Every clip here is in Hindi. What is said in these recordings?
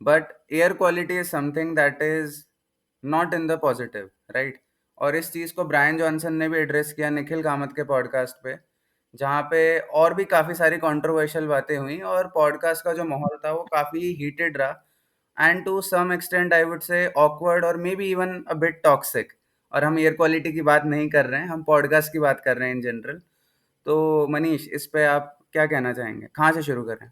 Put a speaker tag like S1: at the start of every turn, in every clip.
S1: But air quality is something that is not in the positive, right? और इस चीज़ को ब्रायन जॉनसन ने भी एड्रेस किया निखिल कामत के पॉडकास्ट पे, जहाँ पे और भी काफ़ी सारी कंट्रोवर्शियल बातें हुई और पॉडकास्ट का जो माहौल था वो काफ़ी हीटेड रहा and to some extent I would say awkward और maybe even a bit toxic. और हम एयर क्वालिटी की बात नहीं कर रहे हैं, हम पॉडकास्ट की बात कर रहे हैं इन जनरल। तो मनीष, इस पे आप क्या कहना चाहेंगे? कहाँ से शुरू करें?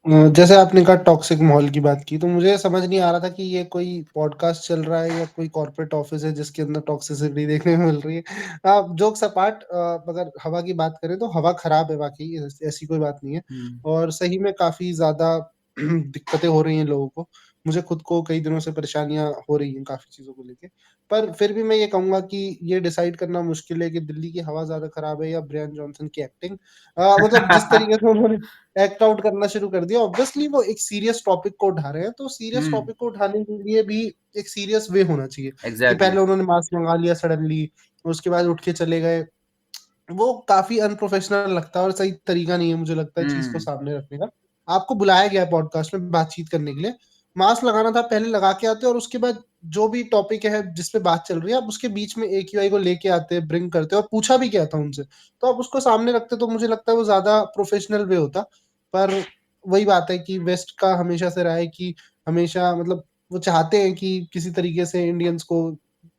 S2: जैसे आपने कहा टॉक्सिक माहौल की बात की, तो मुझे समझ नहीं आ रहा था कि ये कोई पॉडकास्ट चल रहा है या कोई कॉर्पोरेट ऑफिस है जिसके अंदर टॉक्सिसिटी देखने में मिल रही है। जोक्स अपार्ट, अगर हवा की बात करें तो हवा खराब है, वाकई ऐसी कोई बात नहीं है।
S1: हम्म।
S2: और सही में काफी ज्यादा दिक्कतें हो रही हैं लोगों को। मुझे खुद को कई दिनों से परेशानियां हो रही हैं काफी चीजों को लेके। पर फिर भी मैं ये कहूंगा कि ये डिसाइड करना मुश्किल है कि दिल्ली की हवा ज्यादा खराब है या ब्रायन जॉनसन की एक्टिंग। मतलब जिस तरीके से उन्होंने एक्ट आउट करना शुरू कर दिया, ऑब्वियसली वो एक सीरियस टॉपिक को उठा रहे हैं, तो सीरियस
S1: हम्म।
S2: टॉपिक को उठाने के लिए भी एक सीरियस वे होना चाहिए। कि
S1: एग्जैक्टली।
S2: पहले उन्होंने मास्क मंगा लिया सडनली, उसके बाद उठ के चले गए, वो काफी अनप्रोफेशनल लगता है और सही तरीका नहीं है मुझे लगता है चीज को
S1: हम्म।
S2: सामने रखने का। आपको बुलाया गया है पॉडकास्ट में बातचीत करने के लिए, मास्क लगाना था पहले लगा के आते, और उसके बाद जो भी टॉपिक है जिसपे बात चल रही है आप उसके बीच में AQI को लेके आते, ब्रिंग करते, और पूछा भी क्या था उनसे, तो आप उसको सामने रखते तो मुझे लगता है वो ज्यादा प्रोफेशनल वे होता। पर वही बात है कि वेस्ट का हमेशा से रहा है कि हमेशा मतलब वो चाहते हैं कि किसी तरीके से इंडियंस को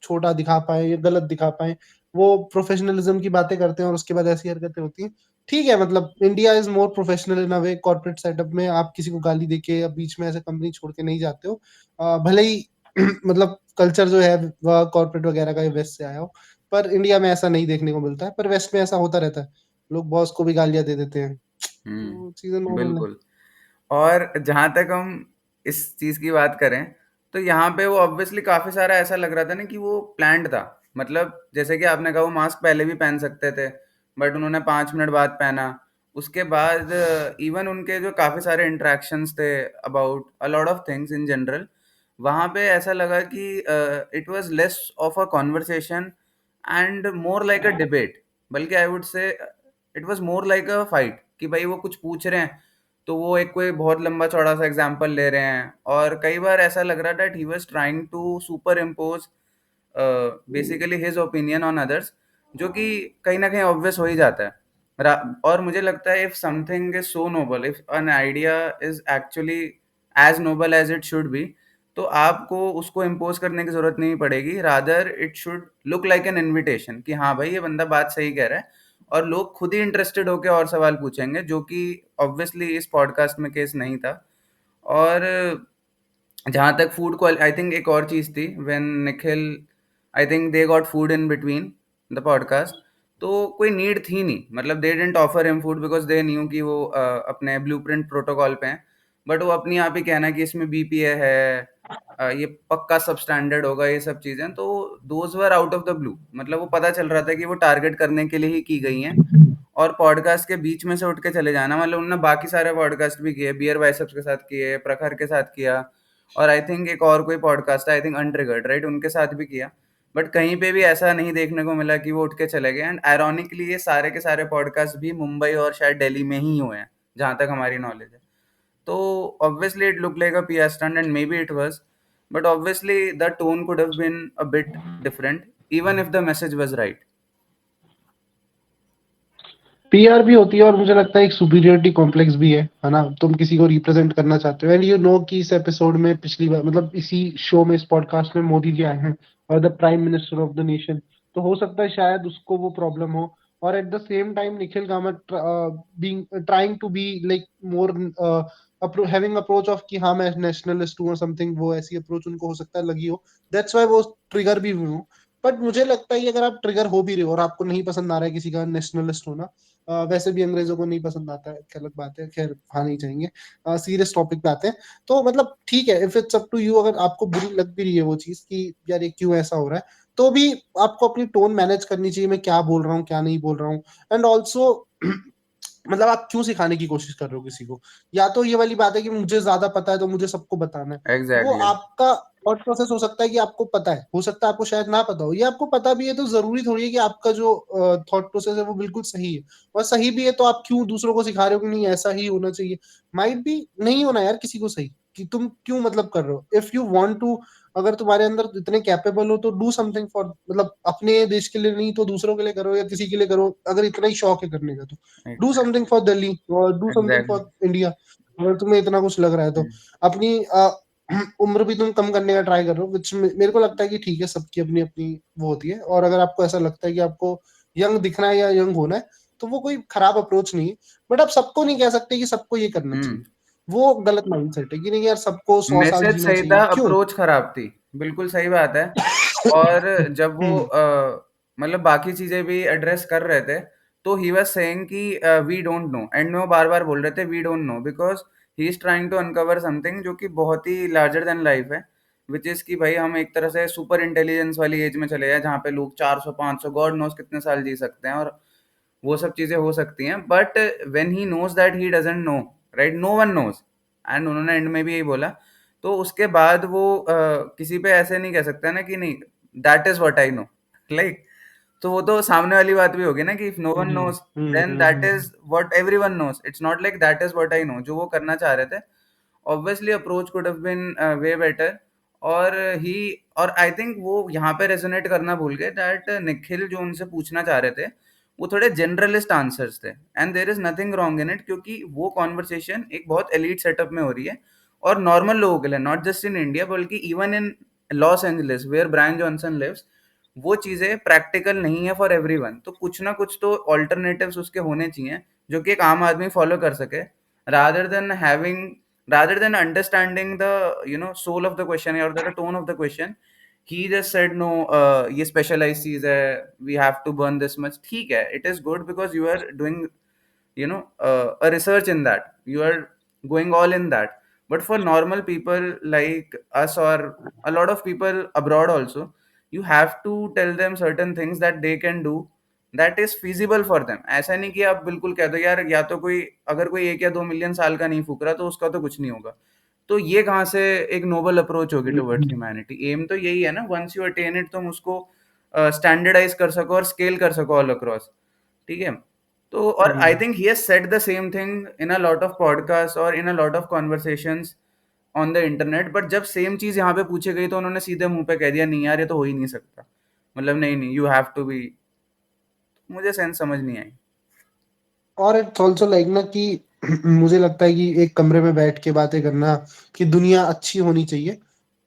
S2: छोटा दिखा पाए या गलत दिखा पाए। वो प्रोफेशनलिज्म की बातें करते हैं और उसके बाद ऐसी हरकतें होती हैं। ठीक है, मतलब India is more professional in a way. Corporate setup में आप किसी को गाली देके या बीच में ऐसे कंपनी छोड़ के नहीं जाते हो। भले ही मतलब कल्चर जो है वह कॉर्पोरेट वगैरह का वेस्ट से आया हो, पर इंडिया में ऐसा नहीं देखने को मिलता है। पर वेस्ट में ऐसा होता रहता है, लोग बॉस को भी गालियां दे देते हैं, तो चीजें नॉर्मल है।
S1: बिल्कुल। और जहाँ तक हम इस चीज़ की बात करें, तो यहाँ पे वो ऑब्वियसली काफ़ी सारा ऐसा लग रहा था ना कि वो प्लान्ड था। मतलब जैसे कि आपने कहा वो मास्क पहले भी पहन सकते थे, बट उन्होंने 5 मिनट बाद पहना। उसके बाद इवन उनके जो काफ़ी सारे इंटरेक्शंस थे about a lot of things in general, वहाँ पे ऐसा लगा कि it was less of a conversation and more like a debate. बल्कि I would say it was more like a fight, कि भाई वो कुछ पूछ रहे हैं तो वो एक कोई बहुत लंबा चौड़ा सा एग्जाम्पल ले रहे हैं, और कई बार ऐसा लग रहा था he was trying to superimpose basically his opinion on others, जो कि कहीं ना कहीं ऑब्वियस हो ही जाता है। और मुझे लगता है if something is so noble, if an idea is actually as noble as it should be, तो आपको उसको इम्पोज करने की जरूरत नहीं पड़ेगी। Rather it should look like an invitation कि हाँ भाई ये बंदा बात सही कह रहा है, और लोग खुद ही इंटरेस्टेड होकर और सवाल पूछेंगे, जो कि ऑब्वियसली इस पॉडकास्ट में केस नहीं था। और जहाँ तक फूड क्वालिटी, आई थिंक एक और चीज़ थी when Nikhil, I think they got food in between the podcast, तो कोई नीड थी नहीं। मतलब they didn't offer him food because they knew कि वो अपने ब्लूप्रिंट प्रोटोकॉल पे हैं। बट वो अपनी आप ही कहना कि इसमें BPA है, ये पक्का सब स्टैंडर्ड होगा, ये सब चीज़ें तो those were out of the blue. मतलब वो पता चल रहा था कि वो टारगेट करने के लिए ही की गई हैं। और पॉडकास्ट के बीच में से उठ के चले जाना, मतलब उन्होंने बाकी सारे पॉडकास्ट भी किए, बियर बाइसेप्स के साथ किए, प्रखर के साथ किया, और आई थिंक एक और कोई पॉडकास्ट है, आई थिंक अनट्रिगर्ड, राइट, उनके साथ भी किया। बट कहीं पे भी ऐसा नहीं देखने को मिला कि वो उठ के चले गए। एंड आयरॉनिकली ये सारे के सारे पॉडकास्ट भी मुंबई और शायद दिल्ली में ही हुए हैं, जहाँ तक हमारी नॉलेज है। तो obviously it look like a PR stunt and maybe it was, but obviously the tone could have been a bit different even if the message was right.
S2: PR भी होती है, और मुझे लगता है एक सुपीरियरिटी कॉम्प्लेक्स भी है ना। तुम किसी को रिप्रेजेंट करना चाहते हो, एंड यू नो कि इस एपिसोड में पिछली बार मतलब इसी शो में, इस पॉडकास्ट में मोदी जी आए हैं और the prime minister of the nation, तो हो सकता है शायद उसको वो प्रॉब्लम हो। और at the same time Nikhil Kamath being trying to be like more having approach of कि हाँ मैं नेशनलिस्ट हूँ समथिंग, वो ऐसी अप्रोच उनको हो सकता है लगी हो, दैट्स वाई वो ट्रिगर भी हुए हो। बट मुझे लगता है कि अगर आप ट्रिगर हो भी रहे हो और आपको नहीं पसंद आ रहा है किसी का नेशनलिस्ट होना, वैसे भी अंग्रेजों को नहीं पसंद आता है, क्या अलग बात है, खैर हाँ नहीं चाहेंगे। सीरियस टॉपिक पे आते हैं, तो मतलब ठीक है, if it's up to you, अगर आपको बुरी लग भी रही है वो चीज कि यार ये क्यों ऐसा हो रहा है, तो भी आपको अपनी टोन मैनेज करनी चाहिए, मैं क्या बोल रहा हूँ क्या नहीं बोल रहा हूँ। एंड ऑल्सो मतलब आप क्यों सिखाने की कोशिश कर रहे हो किसी को? या तो ये वाली बात है कि मुझे ज्यादा पता है तो मुझे सबको बताना है, वो
S1: एग्जैक्टली।
S2: आपका थॉट प्रोसेस हो सकता है कि आपको पता है, हो सकता है आपको शायद ना पता हो, ये आपको पता भी है तो जरूरी थोड़ी है कि आपका जो थॉट प्रोसेस है वो बिल्कुल सही है। और सही भी है तो आप क्यों दूसरों को सिखा रहे हो कि नहीं ऐसा ही होना चाहिए? माइट भी नहीं होना यार किसी को सही, कि तुम क्यों मतलब कर रहे हो। इफ यू वांट टू, अगर तुम्हारे अंदर इतने कैपेबल हो तो डू समथिंग फॉर, मतलब अपने देश के लिए नहीं तो दूसरों के लिए करो या किसी के लिए करो, अगर इतना ही शौक है करने का तो डू समथिंग फॉर दिल्ली और do something
S1: exactly.
S2: For India. अगर तुम्हें इतना कुछ लग रहा है तो अपनी उम्र भी तुम कम करने का ट्राई कर रहे हो, विच मेरे को लगता है कि ठीक है, सबकी अपनी अपनी वो होती है। और अगर आपको ऐसा लगता है कि आपको यंग दिखना है या यंग होना है तो वो कोई खराब अप्रोच नहीं है। बट आप सबको नहीं कह सकते कि सबको ये करना चाहिए।
S1: हम्म।
S2: वो गलत माइंडसेट है कि नहीं यार सबको 100 साल
S1: मैसेज
S2: जीना
S1: सही था,
S2: चाहिए, क्यों?
S1: अप्रोच खराब थी। बिल्कुल सही बात है। और जब वो
S2: हम्म।
S1: मतलब बाकी चीजें भी एड्रेस कर रहे थे, तो ही वाज सेइंग कि वी डोंट नो, एंड में वो बार बार बोल रहे थे we don't know, because he is trying to uncover something जो कि बहुत ही लार्जर देन लाइफ है, विच इज कि भाई हम एक तरह से सुपर इंटेलिजेंस वाली एज में चले गए जहाँ पे लोग 400 500 गॉड नोस कितने साल जी सकते हैं, और वो सब चीजें हो सकती हैं। But when he knows that he doesn't know, right, no one knows, and उन्होंने एंड में भी यही बोला, तो उसके बाद वो किसी पे ऐसे नहीं कह सकता ना कि नहीं that is what I no, like, तो वो तो सामने वाली बात भी होगी ना कि इफ नो वन
S2: जी।
S1: Knows then that is what everyone knows, it's not like that is what I know. जो वो करना चाह रहे थे, obviously approach could have been way better. और ही, और आई थिंक वो यहाँ पे रेजोनेट करना भूल गए दैट निखिल जो उनसे पूछना चाह रहे थे वो थोड़े जनरलिस्ट आंसर्स थे, and there is nothing wrong in it, क्योंकि वो कॉन्वर्सेशन एक बहुत एलीट सेटअप में हो रही है और नॉर्मल लोगों के लिए, नॉट जस्ट इन इंडिया बल्कि even in Los Angeles where Bryan Johnson lives, वो चीजें प्रैक्टिकल नहीं है फॉर एवरीवन। तो कुछ ना कुछ तो ऑल्टरनेटिव्स उसके होने चाहिए जो कि एक आम आदमी फॉलो कर सके, rather than having, rather than understanding the soul of the question or the tone of the question. He just said no, ये specialized चीज है, we have to burn this much, ठीक है, it is good because you are doing a research in that, you are going all in that. But for normal people like us or a lot of people abroad also, you have to tell them certain things that they can do, that is feasible for them. ऐसा नहीं कि आप बिल्कुल कह दो यार, या तो कोई अगर कोई 1 या 2 मिलियन साल का नहीं फूक रहा तो उसका तो कुछ नहीं होगा। तो ये कहाँ से एक नोबल अप्रोच होगी टुवर्ड्स ह्यूमैनिटी? एम तो यही है ना, वंस यू अटेन इट तुम उसको स्टैंडर्डाइज कर सको और स्केल कर सको ऑल अक्रॉस, ठीक है। तो और I think he has said the same thing in a lot of podcast और in a lot of conversations on the internet, but जब सेम चीज यहाँ पे पूछी गई तो उन्होंने सीधे मुंह पे कह दिया नहीं यार ये तो हो ही नहीं सकता, मतलब नहीं नहीं, यू हैव टू बी। मुझे सेंस समझ नहीं आई।
S2: और इट्स ऑल्सो लाइक ना कि मुझे लगता है कि एक कमरे में बैठ के बातें करना कि दुनिया अच्छी होनी चाहिए,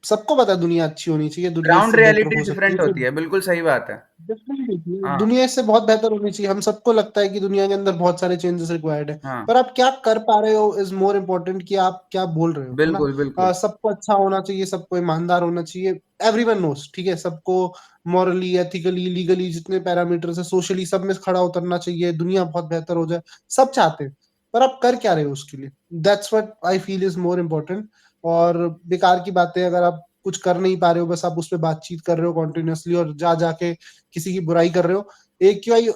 S2: सबको पता है दुनिया अच्छी होनी चाहिए, दुनिया
S1: ग्राउंड
S2: इससे बेटर
S1: रियलिटी
S2: हो सकती
S1: डिफरेंट
S2: है।
S1: होती है, बिल्कुल सही बात है।
S2: डेफिनेटली
S1: हाँ।
S2: दुनिया इससे बहुत बेहतर होनी चाहिए, हम सबको लगता है कि दुनिया के अंदर बहुत सारे चेंजेस रिक्वायर्ड है।
S1: हाँ।
S2: पर आप क्या कर पा रहे हो इज मोर इम्पोर्टेंट कि आप क्या बोल रहे हो, है ना?
S1: बिल्कुल बिल्कुल।
S2: सबको अच्छा होना चाहिए, सबको ईमानदार होना चाहिए, एवरीवन नोस, ठीक है, सबको मॉरली, एथिकली, लीगली, जितने पैरामीटर्स है, सोशली, सब में खड़ा उतरना चाहिए, दुनिया बहुत बेहतर हो जाए, सब चाहते हैं। पर आप कर क्या रहे हो उसके लिए? That's what I feel is more important. और बेकार की बातें, अगर आप कुछ कर नहीं पा रहे हो, बस आप उस पर बातचीत कर रहे हो कॉन्टिन्यूअसली और जा जाके किसी की बुराई कर रहे हो, एक क्यों, आई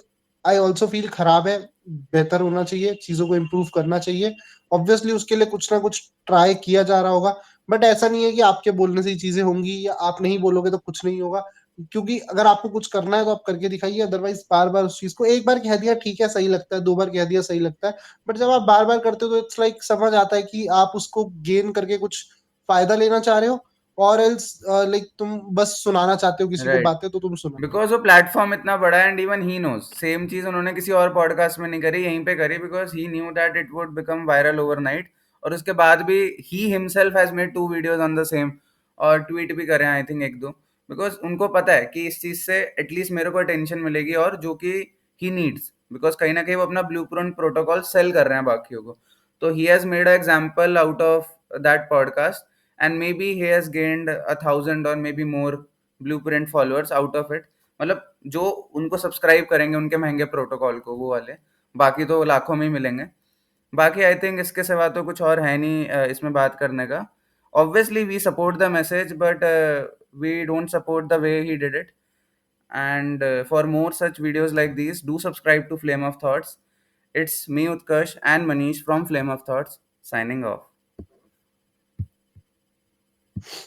S2: आई ऑल्सो फील खराब है। बेहतर होना चाहिए, चीजों को इम्प्रूव करना चाहिए। ऑब्वियसली उसके लिए कुछ ना कुछ ट्राई किया जा रहा होगा, बट ऐसा नहीं है कि आपके बोलने से ही चीजें होंगी या आप नहीं बोलोगे तो कुछ नहीं होगा। क्योंकि अगर आपको कुछ करना है तो आप करके दिखाइए, अदरवाइज बार बार उस चीज को, एक बार कह दिया ठीक है सही लगता है, 2 बार कह दिया सही लगता है, बट जब आप बार बार करते हो तो इट्स लाइक समझ आता है कि आप उसको गेन करके कुछ फायदा लेना चाह रहे हो, और एल्स लाइक तुम बस सुनाना चाहते हो किसी को
S1: राइट।
S2: बातें, तो तुम सुना रहे हो।
S1: बिकॉज वो प्लेटफॉर्म इतना बड़ा है and even he knows same चीज उन्होंने किसी और पॉडकास्ट में नहीं करी, यहीं पे करी, because he knew that it would become viral overnight. और उसके बाद भी he himself has made 2 videos on the same, और ट्वीट भी करे आई थिंक 1 2, बिकॉज उनको पता है कि इस चीज से एटलीस्ट मेरे को अटेंशन मिलेगी, और जो कि ही नीड्स, बिकॉज कहीं ना कहीं वो अपना ब्लूप्रिंट प्रोटोकॉल सेल कर रहे हैं बाकियों को। तो he has made a example out of that podcast, and may be he has gained 1,000 और may be more blueprint followers out of it. मतलब जो उनको सब्सक्राइब करेंगे उनके महंगे प्रोटोकॉल को, वो वाले, बाकी तो लाखों में ही मिलेंगे। बाकी आई थिंक इसके सिवा तो कुछ और है नहीं इसमें बात करने का। Obviously we support the message but we don't support the way he did it, and for more such videos like these do subscribe to Flame of Thoughts. It's me Utkarsh and Manish from Flame of Thoughts signing off.